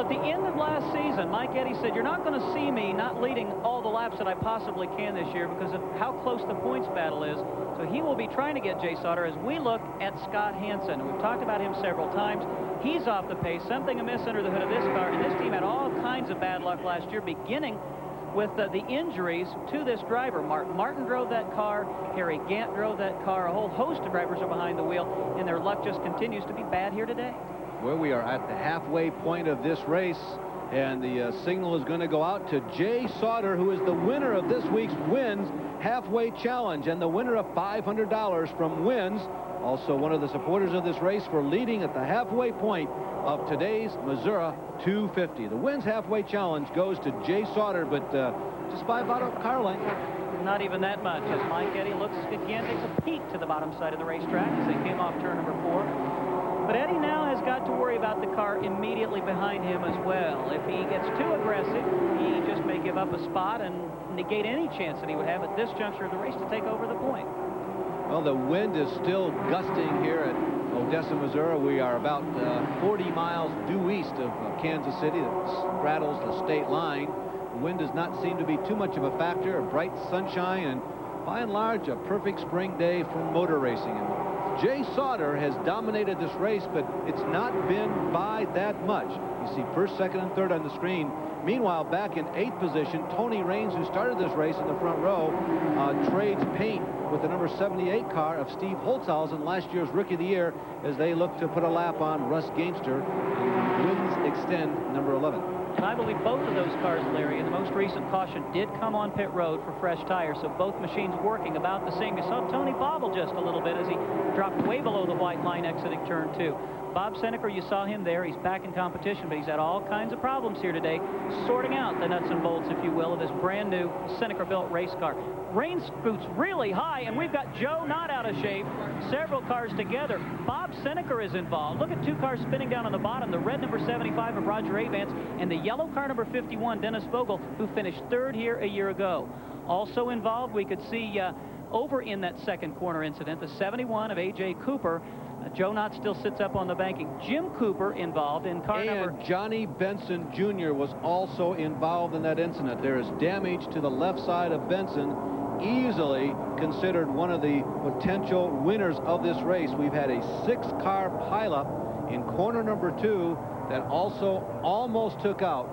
At the end of last season, Mike Eddy said, you're not going to see me not leading all the laps that I possibly can this year because of how close the points battle is. So he will be trying to get Jay Sauter as we look at Scott Hansen. We've talked about him several times. He's off the pace. Something amiss under the hood of this car. And this team had all kinds of bad luck last year, beginning with the injuries to this driver. Mark Martin drove that car. Harry Gant drove that car. A whole host of drivers are behind the wheel, and their luck just continues to be bad here today. Well, we are at the halfway point of this race, and the signal is going to go out to Jay Sauter, who is the winner of this week's Wynn's Halfway Challenge and the winner of $500 from Wynn's. Also one of the supporters of this race for leading at the halfway point of today's Missouri 250. The Wynn's Halfway Challenge goes to Jay Sauter, but just by about a car length. Not even that much, as Mike Eddy looks again, takes a peek to the bottom side of the racetrack as they came off turn number 4. But Eddy now has got to worry about the car immediately behind him as well. If he gets too aggressive, he just may give up a spot and negate any chance that he would have at this juncture of the race to take over the point. Well, the wind is still gusting here at Odesa, Missouri. We are about 40 miles due east of Kansas City. That straddles the state line. The wind does not seem to be too much of a factor. Bright sunshine and, by and large, a perfect spring day for motor racing. And Jay Sauter has dominated this race, but it's not been by that much. You see first, second, and third on the screen. Meanwhile, back in 8th position, Tony Raines, who started this race in the front row, trades paint with the number 78 car of Steve Holtzhausen, last year's Rookie of the Year, as they look to put a lap on Russ Gainster and Wynn's Extend number 11. And I believe both of those cars, Larry, in the most recent caution, did come on pit road for fresh tires, so both machines working about the same. You saw Tony bobble just a little bit as he dropped way below the white line exiting turn 2. Bob Seneker, you saw him there. He's back in competition, but he's had all kinds of problems here today, sorting out the nuts and bolts, if you will, of this brand new Seneker-built race car. Rain scoots really high, and we've got Joe not out of shape. Several cars together. Bob Seneker is involved. Look at two cars spinning down on the bottom. The red number 75 of Roger Avance and the yellow car number 51, Dennis Vogel, who finished 3rd here a year ago. Also involved, we could see over in that second corner incident, the 71 of A.J. Cooper. Joe Knott still sits up on the banking. Jim Cooper involved in car number... And Johnny Benson Jr. was also involved in that incident. There is damage to the left side of Benson, easily considered one of the potential winners of this race. We've had a 6-car pileup in corner number 2 that also almost took out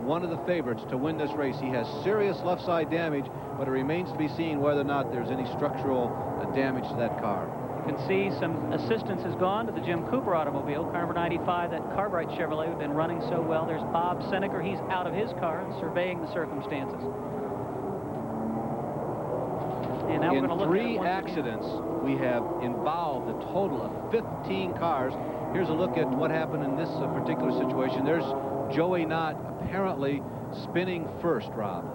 one of the favorites to win this race. He has serious left side damage, but it remains to be seen whether or not there's any structural damage to that car. You can see some assistance has gone to the Jim Cooper automobile, car number 95, that Cartwright Chevrolet has been running so well. There's Bob Seneker. He's out of his car and surveying the circumstances. And now we're going to look at 3 accidents, we have involved a total of 15 cars. Here's a look at what happened in this particular situation. There's Joey Knott apparently spinning first, Rob.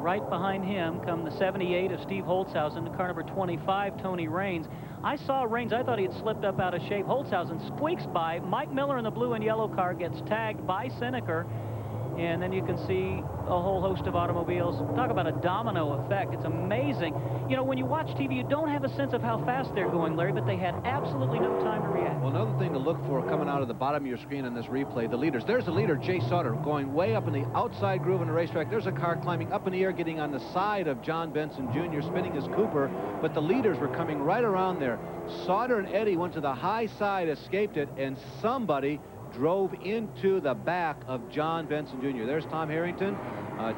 Right behind him come the 78 of Steve Holtzhausen, the car number 25, Tony Raines. I saw Raines. I thought he had slipped up out of shape. Holtzhausen squeaks by. Mike Miller in the blue and yellow car gets tagged by Seneker. And then you can see a whole host of automobiles. Talk about a domino effect. It's amazing. You know, when you watch TV, you don't have a sense of how fast they're going, Larry, but they had absolutely no time to react. Well, another thing to look for coming out of the bottom of your screen on this replay, the leaders. There's the leader, Jay Sauter, going way up in the outside groove in the racetrack. There's a car climbing up in the air, getting on the side of John Benson Jr., spinning his Cooper, but the leaders were coming right around there. Sauter and Eddy went to the high side, escaped it, and somebody drove into the back of John Benson Jr. There's Tom Harrington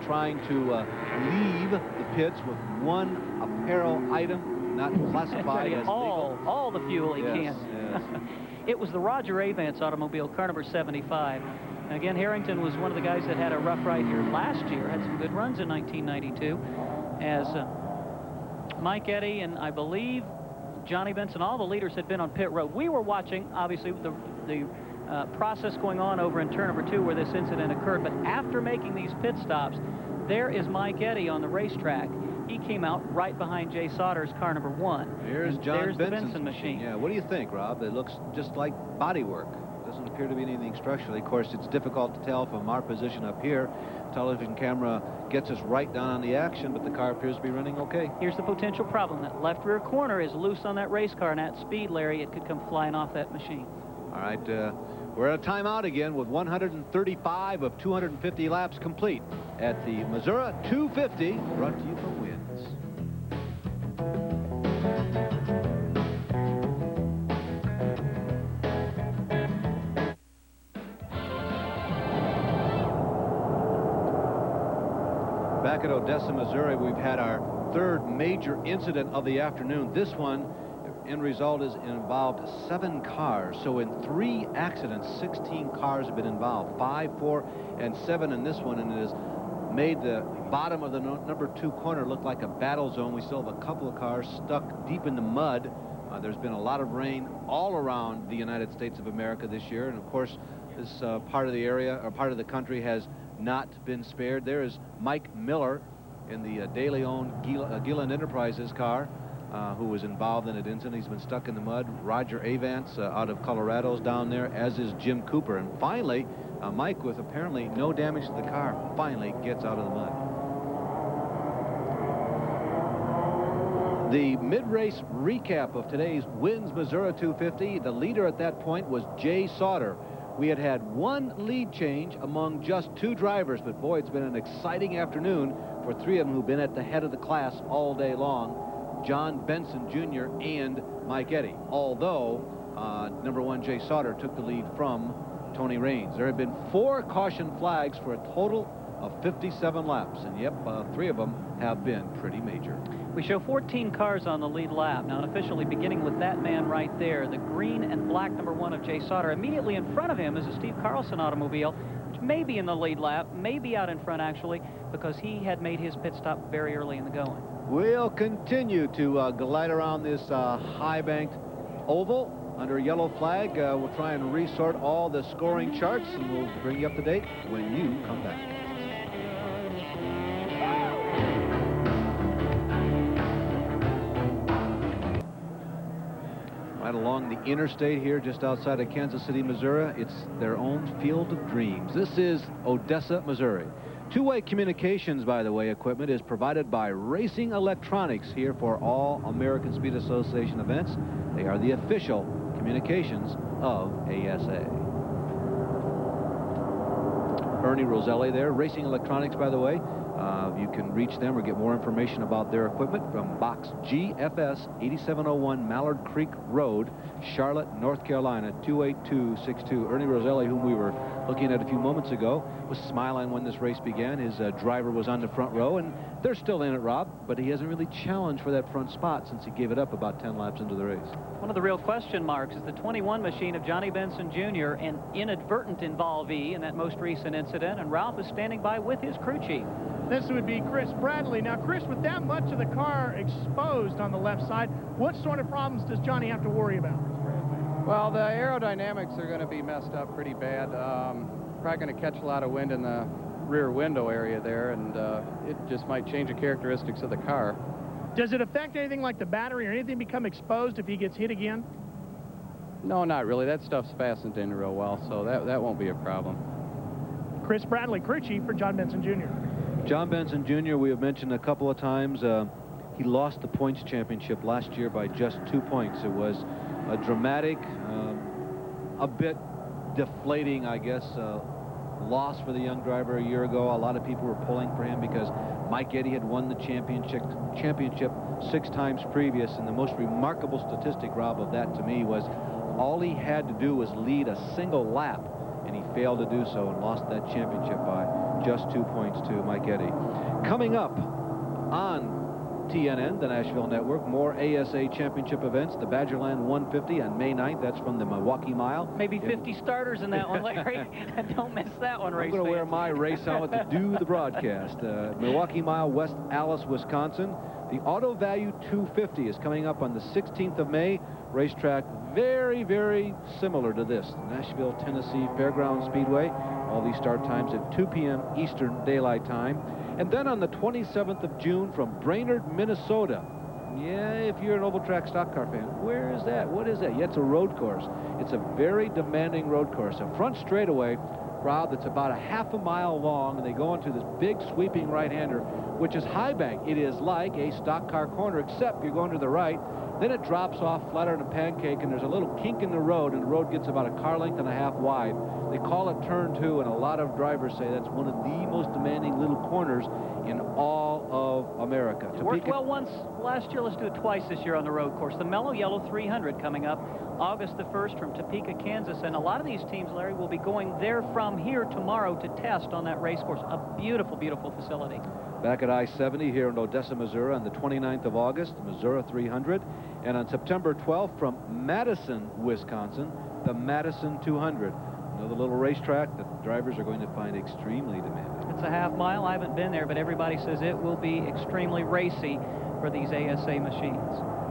trying to leave the pits with one apparel item not classified as legal. All the fuel he can. Yes. It was the Roger Avance automobile, car number 75. And again, Harrington was one of the guys that had a rough ride here last year, had some good runs in 1992, as Mike Eddy and I believe Johnny Benson, all the leaders had been on pit road. We were watching, obviously, the process going on over in turn number 2 where this incident occurred, but after making these pit stops, there is Mike Eddy on the racetrack. He came out right behind Jay Sauter's car number 1. Here's John the Benson machine. Yeah, what do you think, Rob? It looks just like body work. Doesn't appear to be anything structurally. Of course, it's difficult to tell from our position up here. Television camera gets us right down on the action, but the car appears to be running okay. Here's the potential problem. That left rear corner is loose on that race car, and at speed, Larry, it could come flying off that machine. All right, We're at a timeout again with 135 of 250 laps complete at the Missouri 250, brought to you from Wynn's. Back at Odesa, Missouri, we've had our third major incident of the afternoon. This one, end result, is involved 7 cars. So in 3 accidents, 16 cars have been involved. 5, 4, and 7 in this one, and it has made the bottom of the number 2 corner look like a battle zone. We still have a couple of cars stuck deep in the mud. There's been a lot of rain all around the United States of America this year, and of course, this part of the area, or part of the country, has not been spared. There is Mike Miller in the daily-owned Gillen Enterprises car, who was involved in an incident. He's been stuck in the mud. Roger Avance out of Colorado is down there, as is Jim Cooper. And finally, Mike, with apparently no damage to the car, finally gets out of the mud. The mid-race recap of today's Wynn's Missouri 250. The leader at that point was Jay Sauter. We had 1 lead change among just 2 drivers, but boy, it's been an exciting afternoon for 3 of them who've been at the head of the class all day long: John Benson Jr. and Mike Eddy. Although number 1 Jay Sauter took the lead from Tony Raines. There have been 4 caution flags for a total of 57 laps, and yep, 3 of them have been pretty major. We show 14 cars on the lead lap. Now, officially beginning with that man right there, the green and black number 1 of Jay Sauter. Immediately in front of him is a Steve Carlson automobile, which may be in the lead lap, may be out in front actually, because he had made his pit stop very early in the going. We'll continue to glide around this high-banked oval under a yellow flag. We'll try and resort all the scoring charts, and we'll bring you up to date when you come back. Right along the interstate here, just outside of Kansas City, Missouri, it's their own field of dreams. This is Odesa, Missouri. Two-way communications, by the way, equipment is provided by Racing Electronics here for all American Speed Association events. They are the official communications of ASA. Ernie Roselli there. Racing Electronics, by the way. You can reach them or get more information about their equipment from Box GFS 8701 Mallard Creek Road, Charlotte, North Carolina 28262. Ernie Roselli, whom we were looking at a few moments ago, was smiling when this race began. His driver was on the front row, and they're still in it, Rob, but he hasn't really challenged for that front spot since he gave it up about 10 laps into the race. One of the real question marks is the 21 machine of Johnny Benson Jr., an inadvertent involvee in that most recent incident, and Ralph is standing by with his crew chief. This would be Chris Bradley. Now, Chris, with that much of the car exposed on the left side, what sort of problems does Johnny have to worry about? Well, the aerodynamics are going to be messed up pretty bad. Probably going to catch a lot of wind in the rear window area there, and it just might change the characteristics of the car. Does it affect anything like the battery or anything become exposed if he gets hit again? No, not really. That stuff's fastened in real well, so that won't be a problem. Chris Bradley, crew chief for John Benson Jr. John Benson Jr., we have mentioned a couple of times, he lost the points championship last year by just 2 points. It was a dramatic, a bit deflating, I guess, loss for the young driver a year ago. A lot of people were pulling for him because Mike Eddy had won the championship 6 times previous, and the most remarkable statistic, Rob, of that to me was all he had to do was lead a single lap, and he failed to do so and lost that championship by just 2 points to Mike Eddy. Coming up on TNN, the Nashville Network, more ASA championship events. The Badgerland 150 on May 9th. That's from the Milwaukee Mile. Maybe 50 starters in that one, Larry. Don't miss that one, race. I'm going to wear my race helmet to do the broadcast. Milwaukee Mile, West Allis, Wisconsin. The Auto Value 250 is coming up on the 16th of May. Racetrack very, very similar to this. Nashville, Tennessee Fairground Speedway. All these start times at 2 p.m. Eastern Daylight Time. And then on the 27th of June from Brainerd, Minnesota. Yeah, if you're an oval track stock car fan, where is that? What is that? Yeah, it's a road course. It's a very demanding road course. A front straightaway, Rob, that's about a half a mile long, and they go into this big sweeping right-hander, which is high bank. It is like a stock car corner, except you're going to the right, Then it drops off flatter than a pancake, and there's a little kink in the road, and the road gets about a car length and a half wide. They call it turn 2, and a lot of drivers say that's one of the most demanding little corners in all of America. It worked well once last year. Let's do it twice this year on the road course. The Mellow Yellow 300 coming up August the 1st from Topeka, Kansas. And a lot of these teams, Larry, will be going there from here tomorrow to test on that race course. A beautiful, beautiful facility. Back at I-70 here in Odesa, Missouri on the 29th of August, the Missouri 300. And on September 12th from Madison, Wisconsin, the Madison 200. Another little racetrack that drivers are going to find extremely demanding. It's a half mile. I haven't been there, but everybody says it will be extremely racy for these ASA machines.